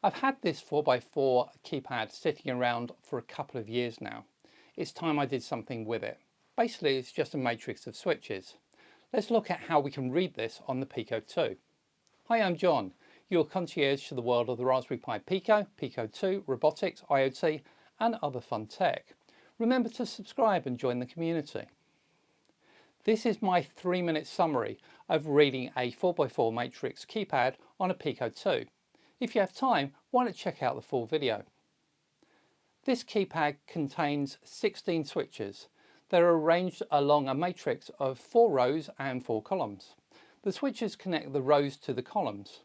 I've had this 4x4 keypad sitting around for a couple of years now. It's time I did something with it. Basically, it's just a matrix of switches. Let's look at how we can read this on the Pico 2. Hi, I'm John, your concierge to the world of the Raspberry Pi Pico, Pico 2, robotics, IoT and other fun tech. Remember to subscribe and join the community. This is my 3-minute summary of reading a 4x4 matrix keypad on a Pico 2. If you have time, why not check out the full video? This keypad contains 16 switches. They're arranged along a matrix of 4 rows and 4 columns. The switches connect the rows to the columns.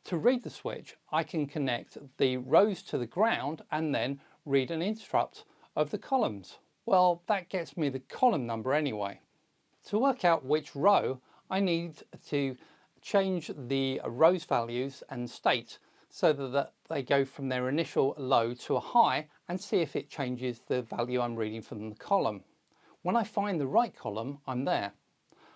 To read the switch, I can connect the rows to the ground and then read an interrupt of the columns. Well, that gets me the column number anyway. To work out which row, I need to change the rows values and state so that they go from their initial low to a high and see if it changes the value I'm reading from the column. When I find the right column, I'm there.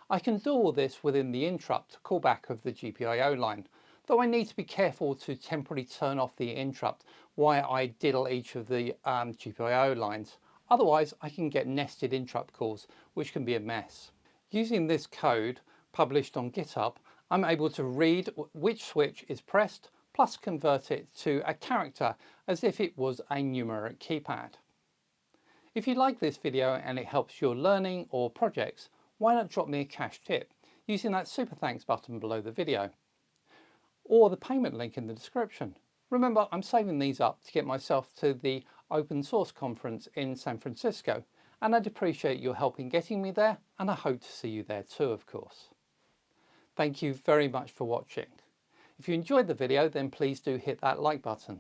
I can do all this within the interrupt callback of the GPIO line, though I need to be careful to temporarily turn off the interrupt while I diddle each of the GPIO lines. Otherwise, I can get nested interrupt calls, which can be a mess. Using this code published on GitHub, I'm able to read which switch is pressed, plus convert it to a character as if it was a numeric keypad. If you like this video and it helps your learning or projects, why not drop me a cash tip using that super thanks button below the video, or the payment link in the description. Remember, I'm saving these up to get myself to the open source conference in San Francisco, and I'd appreciate your help in getting me there, and I hope to see you there too, of course. Thank you very much for watching. If you enjoyed the video, then please do hit that like button,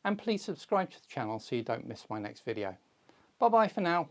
and please subscribe to the channel so you don't miss my next video. Bye bye for now.